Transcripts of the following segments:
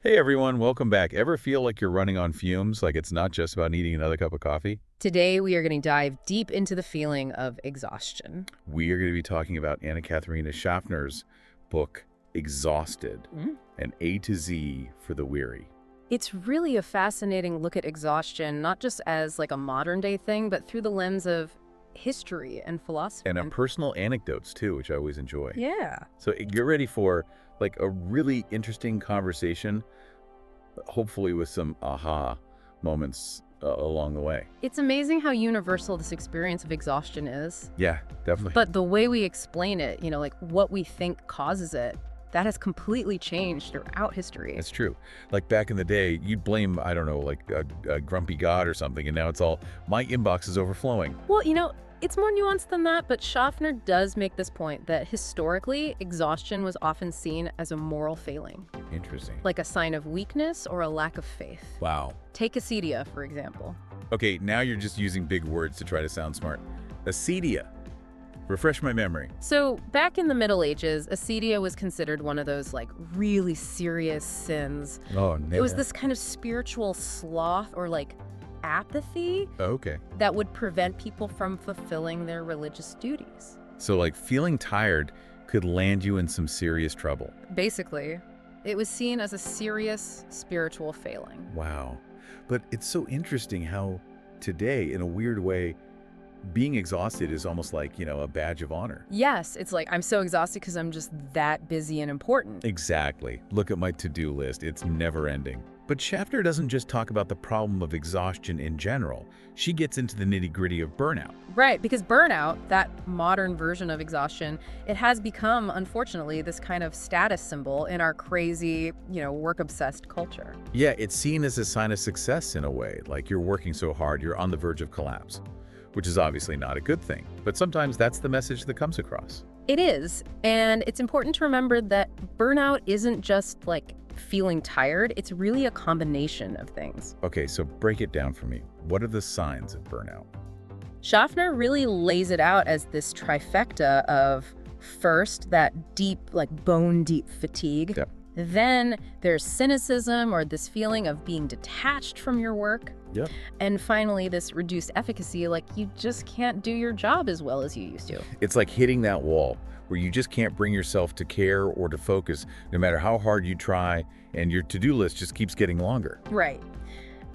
Hey everyone, welcome back. Ever feel like you're running on fumes, like it's not just about needing another cup of coffee? Today, we are going to dive deep into the feeling of exhaustion. We are going to be talking about Anna Katharina Schaffner's book, Exhausted, Mm. an A to Z for the weary. It's really a fascinating look at exhaustion, not just as like a modern day thing, but through the lens of history and philosophy. And personal anecdotes too, which I always enjoy. Yeah. So get ready for like a really interesting conversation, hopefully with some aha moments along the way. It's amazing how universal this experience of exhaustion is. Yeah, definitely. But the way we explain it, like what we think causes it, that has completely changed throughout history. It's true. Like back in the day, you'd blame, I don't know, like a grumpy god or something, and now it's all, my inbox is overflowing. Well, it's more nuanced than that, but Schaffner does make this point that historically, exhaustion was often seen as a moral failing, Interesting. like a sign of weakness or a lack of faith. Wow. Take acedia, for example. Okay, now you're just using big words to try to sound smart. Acedia. Refresh my memory. So back in the Middle Ages, acedia was considered one of those like really serious sins. Oh, no. It was this kind of spiritual sloth or like apathy Okay. that would prevent people from fulfilling their religious duties. So like feeling tired could land you in some serious trouble. Basically, it was seen as a serious spiritual failing. Wow. But it's so interesting how today, in a weird way, being exhausted is almost like, a badge of honor. Yes, it's like I'm so exhausted because I'm just that busy and important. Exactly. Look at my to-do list. It's never ending. But Schaffner doesn't just talk about the problem of exhaustion in general. She gets into the nitty-gritty of burnout. Right, because burnout, that modern version of exhaustion, it has become, unfortunately, this kind of status symbol in our crazy, work-obsessed culture. Yeah, it's seen as a sign of success in a way, like you're working so hard, you're on the verge of collapse, which is obviously not a good thing. But sometimes that's the message that comes across. It is, and it's important to remember that burnout isn't just like feeling tired, it's really a combination of things. Okay, so break it down for me. What are the signs of burnout? Schaffner really lays it out as this trifecta of first, that deep, like bone-deep fatigue. Yep. Then there's cynicism or this feeling of being detached from your work. Yep. And finally, this reduced efficacy, like you just can't do your job as well as you used to. It's like hitting that wall where you just can't bring yourself to care or to focus no matter how hard you try, and your to-do list just keeps getting longer. Right.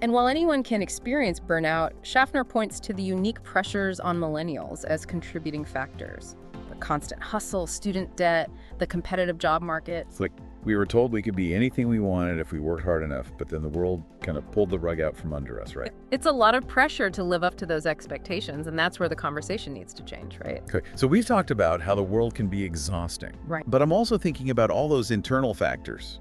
And while anyone can experience burnout, Schaffner points to the unique pressures on millennials as contributing factors. The constant hustle, student debt, the competitive job market. It's like we were told we could be anything we wanted if we worked hard enough, but then the world kind of pulled the rug out from under us, right? It's a lot of pressure to live up to those expectations, and that's where the conversation needs to change, right? Okay, so we've talked about how the world can be exhausting. Right. But I'm also thinking about all those internal factors,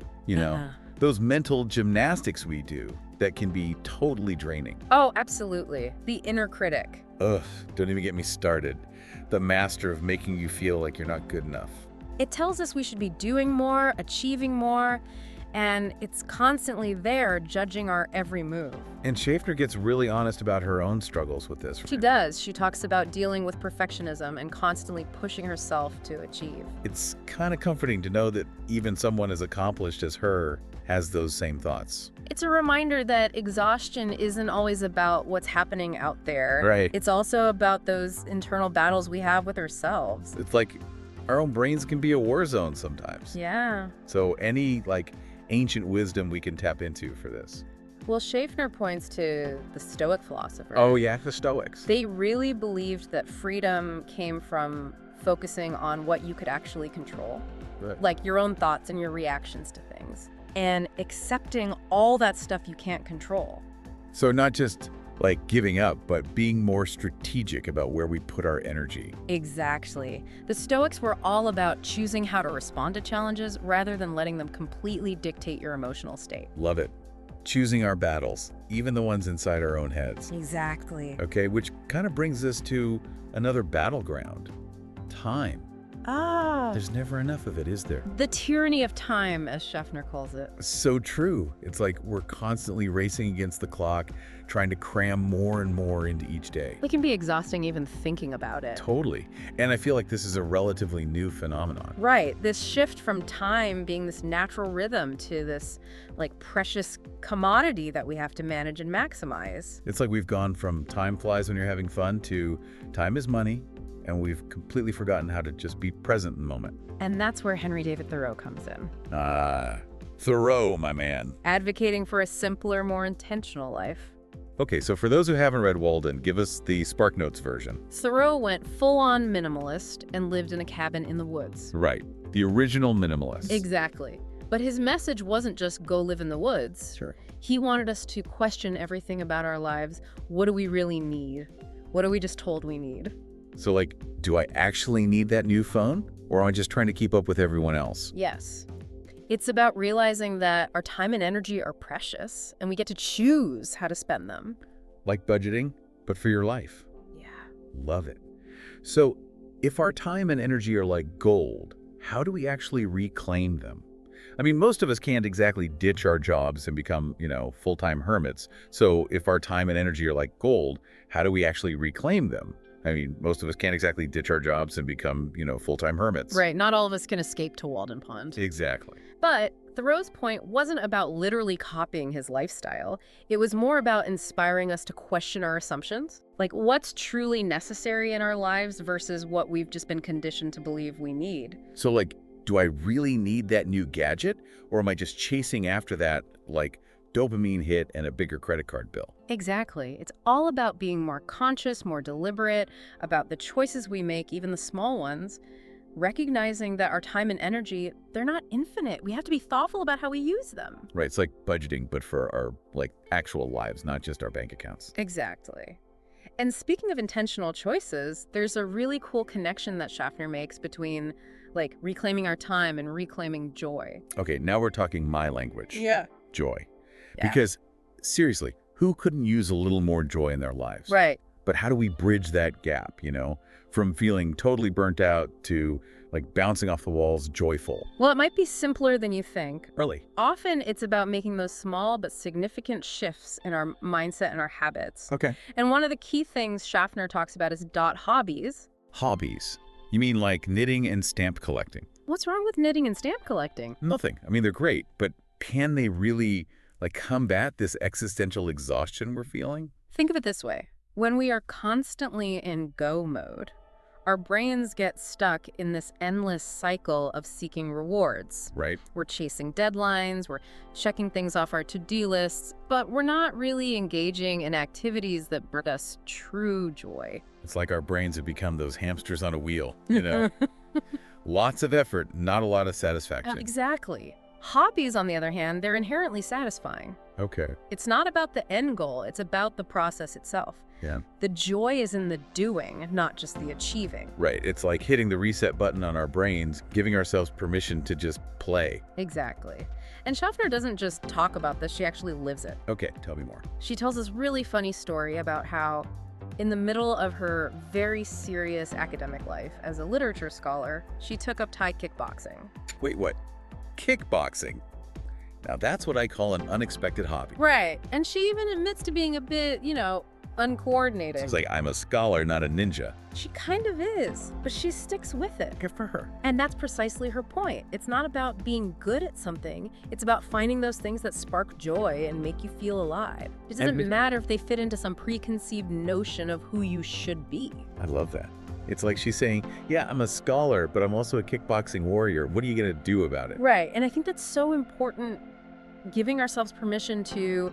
those mental gymnastics we do that can be totally draining. Oh, absolutely. The inner critic. Ugh, don't even get me started. The master of making you feel like you're not good enough. It tells us we should be doing more, achieving more, and it's constantly there judging our every move. And Schaffner gets really honest about her own struggles with this. She does. She talks about dealing with perfectionism and constantly pushing herself to achieve. It's kind of comforting to know that even someone as accomplished as her has those same thoughts. It's a reminder that exhaustion isn't always about what's happening out there. Right. It's also about those internal battles we have with ourselves. It's like our own brains can be a war zone sometimes. Yeah. So any ancient wisdom we can tap into for this. Well, Schaffner points to the Stoic philosophers. Oh yeah, the Stoics. They really believed that freedom came from focusing on what you could actually control, Right. like your own thoughts and your reactions to things, and accepting all that stuff you can't control. So not just giving up, but being more strategic about where we put our energy. Exactly. The Stoics were all about choosing how to respond to challenges rather than letting them completely dictate your emotional state. Love it. Choosing our battles, even the ones inside our own heads. Exactly. Okay, which kind of brings us to another battleground, time. There's never enough of it, is there? The tyranny of time, as Schaffner calls it. So true. It's like we're constantly racing against the clock, trying to cram more and more into each day. It can be exhausting even thinking about it. Totally. And I feel like this is a relatively new phenomenon. Right. This shift from time being this natural rhythm to this like precious commodity that we have to manage and maximize. It's like we've gone from time flies when you're having fun to time is money, and we've completely forgotten how to just be present in the moment. And that's where Henry David Thoreau comes in. Thoreau, my man. Advocating for a simpler, more intentional life. Okay, so for those who haven't read Walden, give us the SparkNotes version. Thoreau went full-on minimalist and lived in a cabin in the woods. Right, the original minimalist. Exactly. But his message wasn't just go live in the woods. Sure. He wanted us to question everything about our lives. What do we really need? What are we just told we need? So like, do I actually need that new phone? Or am I just trying to keep up with everyone else? Yes. It's about realizing that our time and energy are precious, and we get to choose how to spend them. Like budgeting, but for your life. Yeah. Love it. So if our time and energy are like gold, how do we actually reclaim them? I mean, most of us can't exactly ditch our jobs and become, full-time hermits. So if our time and energy are like gold, how do we actually reclaim them? I mean, most of us can't exactly ditch our jobs and become, full-time hermits. Right. Not all of us can escape to Walden Pond. Exactly. But Thoreau's point wasn't about literally copying his lifestyle. It was more about inspiring us to question our assumptions. Like, what's truly necessary in our lives versus what we've just been conditioned to believe we need. So, like, do I really need that new gadget? Or am I just chasing after that, like, dopamine hit and a bigger credit card bill? Exactly. It's all about being more conscious, more deliberate, about the choices we make, even the small ones, recognizing that our time and energy, they're not infinite. We have to be thoughtful about how we use them. Right. It's like budgeting, but for our, actual lives, not just our bank accounts. Exactly. And speaking of intentional choices, there's a really cool connection that Schaffner makes between, reclaiming our time and reclaiming joy. Okay, now we're talking my language. Yeah. Joy. Yeah. Because, seriously, who couldn't use a little more joy in their lives? Right. But how do we bridge that gap, from feeling totally burnt out to, bouncing off the walls joyful? Well, it might be simpler than you think. Really? Often it's about making those small but significant shifts in our mindset and our habits. Okay. And one of the key things Schaffner talks about is hobbies. Hobbies. You mean like knitting and stamp collecting? What's wrong with knitting and stamp collecting? Nothing. I mean, they're great, but can they really, combat this existential exhaustion we're feeling? Think of it this way. When we are constantly in go mode, our brains get stuck in this endless cycle of seeking rewards. Right. We're chasing deadlines, we're checking things off our to-do lists, but we're not really engaging in activities that bring us true joy. It's like our brains have become those hamsters on a wheel, Lots of effort, not a lot of satisfaction. Exactly. Hobbies, on the other hand, they're inherently satisfying. Okay. It's not about the end goal, it's about the process itself. Yeah. The joy is in the doing, not just the achieving. Right. It's like hitting the reset button on our brains, giving ourselves permission to just play. Exactly. And Schaffner doesn't just talk about this, she actually lives it. Okay, tell me more. She tells this really funny story about how, in the middle of her very serious academic life as a literature scholar, she took up Thai kickboxing. Wait, what? Kickboxing? Now that's what I call an unexpected hobby. Right. And she even admits to being a bit, uncoordinated. It's like, I'm a scholar, not a ninja. She kind of is, but she sticks with it. Good for her. And that's precisely her point. It's not about being good at something. It's about finding those things that spark joy and make you feel alive. It doesn't matter if they fit into some preconceived notion of who you should be. I love that. It's like she's saying, yeah, I'm a scholar, but I'm also a kickboxing warrior. What are you going to do about it? Right. And I think that's so important, giving ourselves permission to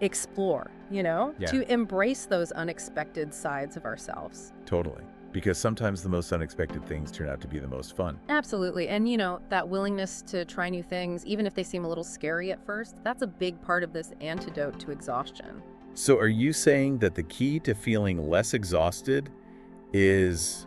explore, to embrace those unexpected sides of ourselves. Totally. Because sometimes the most unexpected things turn out to be the most fun. Absolutely. And, that willingness to try new things, even if they seem a little scary at first, that's a big part of this antidote to exhaustion. So are you saying that the key to feeling less exhausted is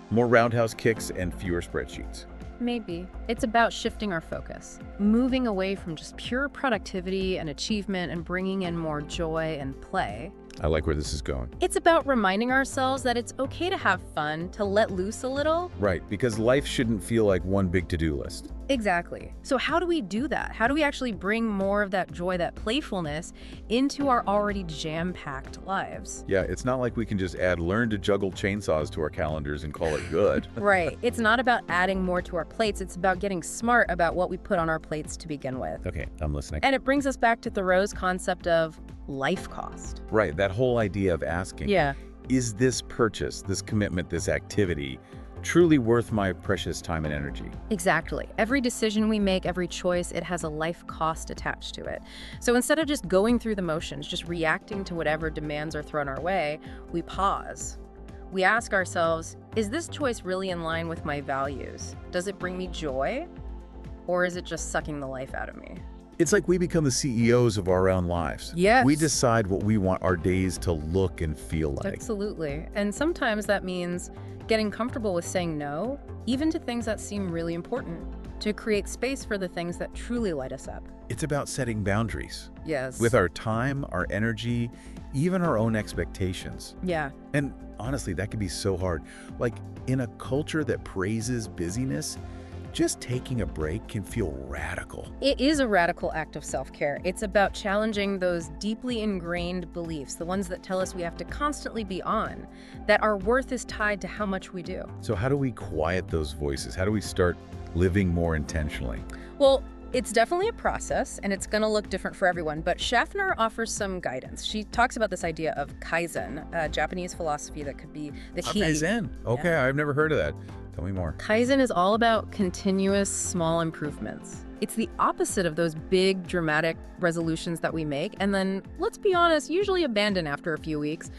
more roundhouse kicks and fewer spreadsheets? Maybe. It's about shifting our focus, moving away from just pure productivity and achievement and bringing in more joy and play. I like where this is going. It's about reminding ourselves that it's okay to have fun, to let loose a little. Right, because life shouldn't feel like one big to-do list. Exactly. So how do we do that? How do we actually bring more of that joy, that playfulness into our already jam-packed lives? Yeah, it's not like we can just add learn to juggle chainsaws to our calendars and call it good. Right. It's not about adding more to our plates. It's about getting smart about what we put on our plates to begin with. Okay, I'm listening. And it brings us back to Thoreau's concept of life cost. Right, that whole idea of asking, Yeah. is this purchase, this commitment, this activity truly worth my precious time and energy? Exactly. Every decision we make, every choice, it has a life cost attached to it. So instead of just going through the motions, just reacting to whatever demands are thrown our way, we pause. We ask ourselves, is this choice really in line with my values? Does it bring me joy? Or is it just sucking the life out of me? It's like we become the CEOs of our own lives. Yes. We decide what we want our days to look and feel like. Absolutely. And sometimes that means getting comfortable with saying no, even to things that seem really important, to create space for the things that truly light us up. It's about setting boundaries Yes. with our time, our energy, even our own expectations. Yeah. And honestly, that can be so hard. Like in a culture that praises busyness, just taking a break can feel radical. It is a radical act of self-care. It's about challenging those deeply ingrained beliefs, the ones that tell us we have to constantly be on, that our worth is tied to how much we do. So how do we quiet those voices? How do we start living more intentionally? Well, it's definitely a process, and it's going to look different for everyone, but Schaffner offers some guidance. She talks about this idea of Kaizen, a Japanese philosophy that could be the key. Kaizen. Okay, I've never heard of that. Tell me more. Kaizen is all about continuous small improvements. It's the opposite of those big, dramatic resolutions that we make, and then, let's be honest, usually abandon after a few weeks.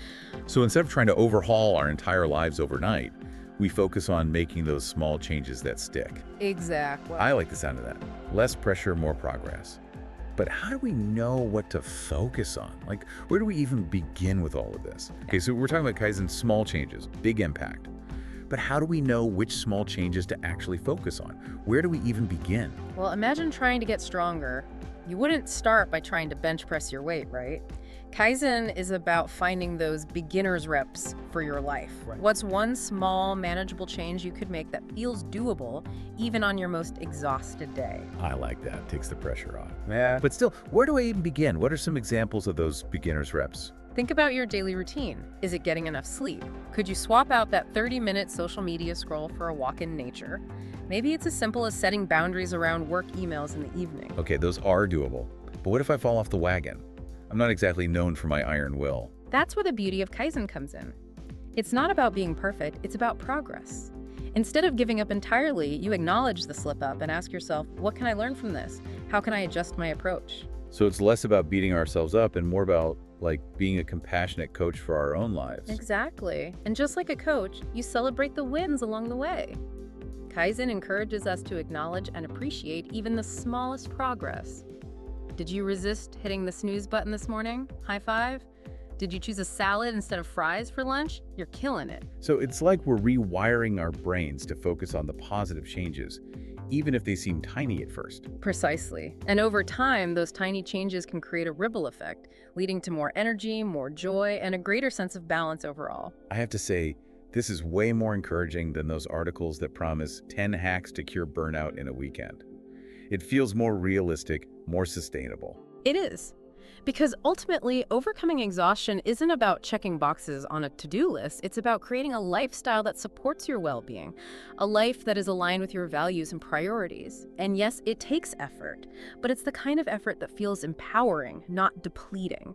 So instead of trying to overhaul our entire lives overnight, we focus on making those small changes that stick. Exactly. I like the sound of that. Less pressure, more progress. But how do we know what to focus on? Like, where do we even begin with all of this? Okay, so we're talking about Kaizen, small changes, big impact. But how do we know which small changes to actually focus on? Where do we even begin? Well, imagine trying to get stronger. You wouldn't start by trying to bench press your weight, right? Kaizen is about finding those beginner's reps for your life. Right. What's one small, manageable change you could make that feels doable, even on your most exhausted day? I like that. Takes the pressure off. Yeah. But still, where do I even begin? What are some examples of those beginner's reps? Think about your daily routine. Is it getting enough sleep? Could you swap out that 30-minute social media scroll for a walk in nature? Maybe it's as simple as setting boundaries around work emails in the evening. Okay, those are doable. But what if I fall off the wagon? I'm not exactly known for my iron will. That's where the beauty of Kaizen comes in. It's not about being perfect, it's about progress. Instead of giving up entirely, you acknowledge the slip-up and ask yourself, what can I learn from this? How can I adjust my approach? So it's less about beating ourselves up and more about like being a compassionate coach for our own lives. Exactly. And just like a coach, you celebrate the wins along the way. Kaizen encourages us to acknowledge and appreciate even the smallest progress. Did you resist hitting the snooze button this morning? High five? Did you choose a salad instead of fries for lunch? You're killing it. So it's like we're rewiring our brains to focus on the positive changes, even if they seem tiny at first. Precisely. And over time, those tiny changes can create a ripple effect, leading to more energy, more joy, and a greater sense of balance overall. I have to say, this is way more encouraging than those articles that promise 10 hacks to cure burnout in a weekend. It feels more realistic, more sustainable. It is. Because ultimately, overcoming exhaustion isn't about checking boxes on a to-do list. It's about creating a lifestyle that supports your well-being, a life that is aligned with your values and priorities. And yes, it takes effort, but it's the kind of effort that feels empowering, not depleting.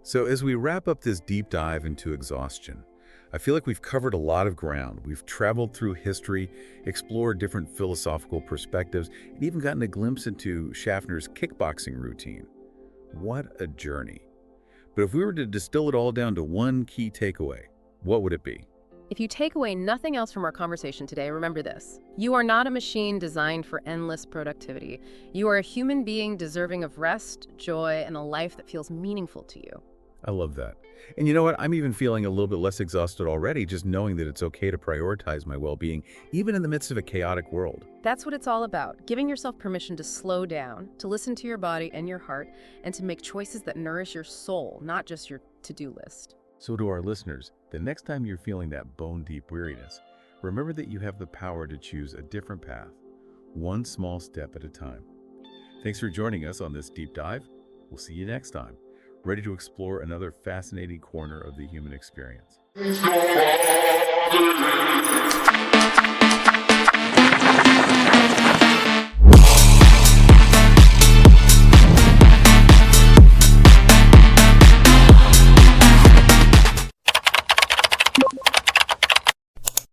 So as we wrap up this deep dive into exhaustion, I feel like we've covered a lot of ground. We've traveled through history, explored different philosophical perspectives, and even gotten a glimpse into Schaffner's kickboxing routine. What a journey. But if we were to distill it all down to one key takeaway, what would it be? If you take away nothing else from our conversation today, remember this. You are not a machine designed for endless productivity. You are a human being deserving of rest, joy, and a life that feels meaningful to you. I love that. And you know what? I'm even feeling a little bit less exhausted already, just knowing that it's okay to prioritize my well-being, even in the midst of a chaotic world. That's what it's all about, giving yourself permission to slow down, to listen to your body and your heart, and to make choices that nourish your soul, not just your to-do list. So to our listeners, the next time you're feeling that bone-deep weariness, remember that you have the power to choose a different path, one small step at a time. Thanks for joining us on this deep dive. We'll see you next time, ready to explore another fascinating corner of the human experience.